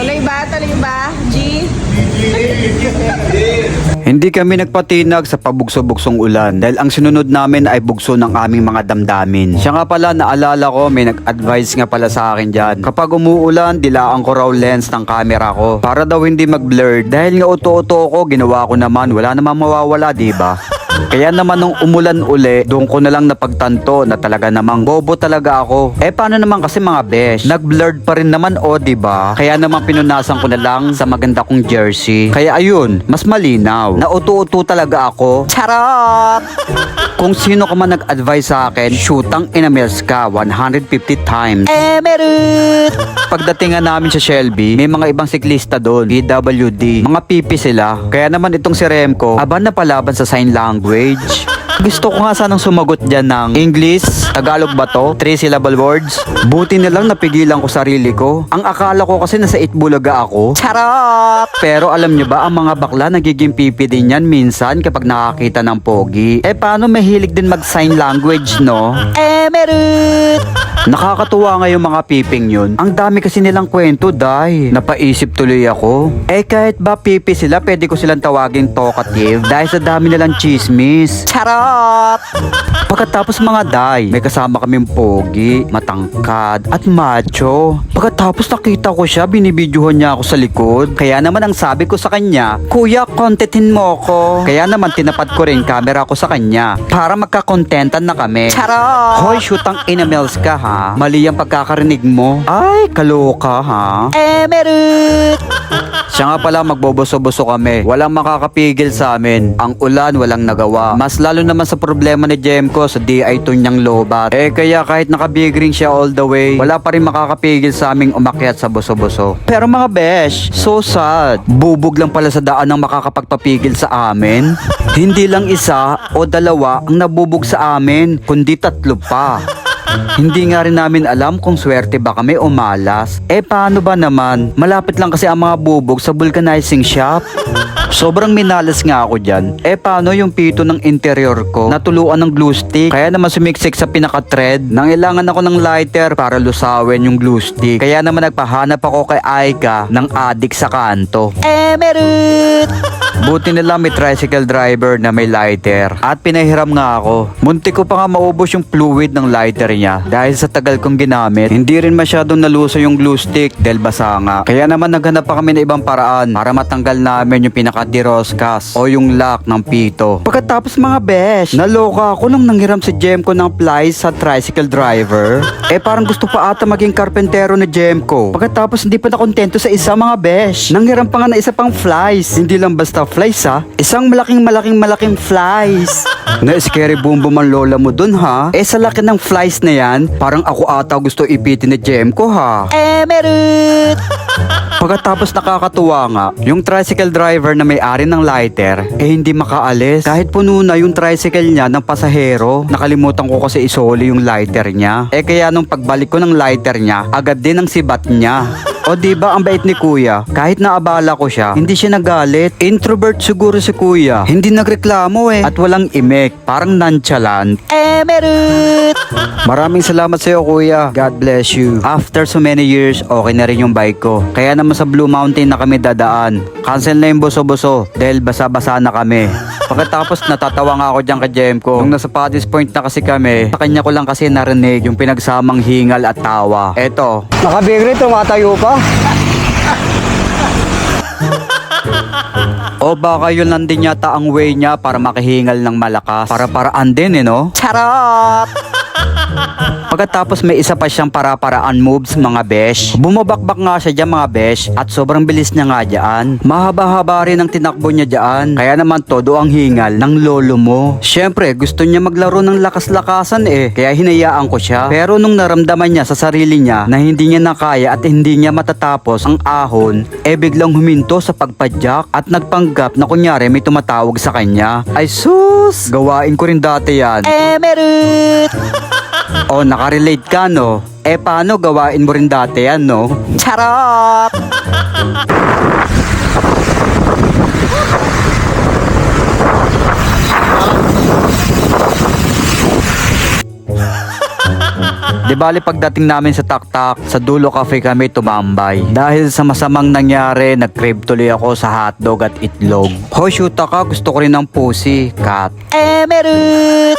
Tuloy ba? G? Hindi kami nagpatinag sa pabugso-bugsong ulan dahil ang sinunod namin ay bugso ng aming mga damdamin. Siya nga pala, naalala ko, may nag-advise nga pala sa akin dyan. Kapag umuulan, dilaan ko raw lens ng camera ko para daw hindi mag-blur. Dahil nga uto-uto ko, ginawa ko naman, wala namang mawawala, diba? Kaya naman nung umulan uli, doon ko na lang napagtanto na talaga namang bobo talaga ako. Paano naman kasi mga besh? Nag-blurred pa rin naman diba? Kaya naman pinunasan ko na lang sa maganda kong jersey. Kaya ayun, mas malinaw. Nauto-uto talaga ako. Charot! Kung sino ka man nag-advise sa akin, shootang inamils ka 150 times. Meron! Pagdating nga namin sa Shelby, may mga ibang siklista doon, PWD. Mga pipi sila. Kaya naman itong si Remco, aban na palaban sa sign language. Gusto ko nga sanang sumagot dyan ng English, Tagalog ba to? 3-syllable words. Buti na lang napigilan ko sarili ko. Ang akala ko kasi nasa Itbulaga ako. Charot! Pero alam nyo ba, ang mga bakla nagiging pipi din yan minsan kapag nakakita ng pogi. Paano mahilig din mag-sign language, no? Meron! Nakakatuwa nga yung mga piping yun. Ang dami kasi nilang kwento, day. Napaisip tuloy ako. Kahit ba pipi sila, pwede ko silang tawaging talkative dahil sa dami nilang chismis. Charot! Pagkatapos mga day, may kasama kaming pogi, matangkad, at macho. Pagkatapos nakita ko siya, binibidyohan niya ako sa likod. Kaya naman ang sabi ko sa kanya, Kuya, contentin mo ko. Kaya naman tinapad ko rin camera ko sa kanya para magkakontentan na kami. Charot! Hoy, shootang inamels ka ha. Mali ang pagkakarinig mo. Ay, kaloka ha. Meron! Siya nga pala, magboboso-boso kami. Walang makakapigil sa amin. Ang ulan, walang nagawa. Mas lalo naman sa problema ni Jemco sa DI tunyang lobat. Kaya kahit nakabig ring siya all the way, wala pa rin makakapigil sa aming umakyat sa boso-boso. Pero mga besh, so sad. Bubog lang pala sa daan ang makakapagpapigil sa amin. Hindi lang isa o dalawa ang nabubog sa amin, kundi 3 pa. Hindi nga rin namin alam kung swerte ba kami o malas. Paano ba naman? Malapit lang kasi ang mga bubog sa vulcanizing shop. Sobrang minalas nga ako dyan. Paano yung pito ng interior ko? Natuluan ng glue stick. Kaya naman sumiksik sa pinaka-thread. Nangailangan ako ng lighter para lusawin yung glue stick. Kaya naman nagpahanap ako kay Aika ng adik sa kanto. Meron! Buti na lang may tricycle driver na may lighter. At pinahiram nga ako. Muntik ko pa nga maubos yung fluid ng lighter niya. Dahil sa tagal kong ginamit, hindi rin masyadong naluso yung glue stick dahil basa nga. Kaya naman naghanap pa kami ng ibang paraan para matanggal namin yung pinaka-diroskas o yung lock ng pito. Pagkatapos mga besh, naloka ako nung nanghiram si Jemco ng plies sa tricycle driver. Parang gusto pa ata maging karpentero na Jemco. Pagkatapos hindi pa nakontento sa isa mga besh. Nanghiram pa nga na isa pang flies. Hindi lang basta flies ha. Isang malaking flies. Na-scary boom boom ang lola mo dun ha. Sa laki ng flies na yan, parang ako ata gusto ipitin ni Jemco ha. Meron! Pagkatapos nakakatuwa nga, yung tricycle driver na may-ari ng lighter, hindi makaalis. Kahit puno na yung tricycle niya ng pasahero, nakalimutan ko kasi isoli yung lighter niya. Kaya nung pagbalik ko ng lighter niya, agad din ang sibat niya. O diba ang bait ni kuya? Kahit naabala ko siya, hindi siya nagalit. Introvert siguro si kuya. Hindi nagreklamo At walang imek. Parang nonchalant. Meron! Maraming salamat sa iyo kuya. God bless you. After so many years, okay na rin yung bike ko. Kaya naman sa Blue Mountain na kami dadaan. Cancel na yung boso-boso dahil basa-basa na kami. Pagkatapos natatawa nga ako dyan kay Jemco. Nung nasa Paddy's Point na kasi kami, sa kanya ko lang kasi narinig yung pinagsamang hingal at tawa. Eto. Nakabigri, tumatayo pa. O baka yun lang din yata ang way niya para makahingal ng malakas. Para-paraan din no? Charot! Pagkatapos may isa pa siyang para-paraan moves mga besh. Bumabakbak nga siya dyan mga besh at sobrang bilis niya nga dyan. Mahaba-haba rin ang tinakbo niya dyan. Kaya naman todo ang hingal ng lolo mo. Syempre gusto niya maglaro ng lakas-lakasan kaya hinayaan ko siya. Pero nung naramdaman niya sa sarili niya na hindi niya nakaya at hindi niya matatapos ang ahon, biglang huminto sa pagpadyak at nagpanggap na kunyari may tumatawag sa kanya. Ay sus! Gawain ko rin dati yan. Meron! O, nakarelate ka, no? Paano gawain mo rin dati yan, no? Charot! Di bali pagdating namin sa Taktak, sa Dulo Cafe kami tumambay. Dahil sa masamang nangyari, nag-crave tuloy ako sa hotdog at itlog. Hoy, shoota ka, gusto ko rin ng pussy, cat. Meron!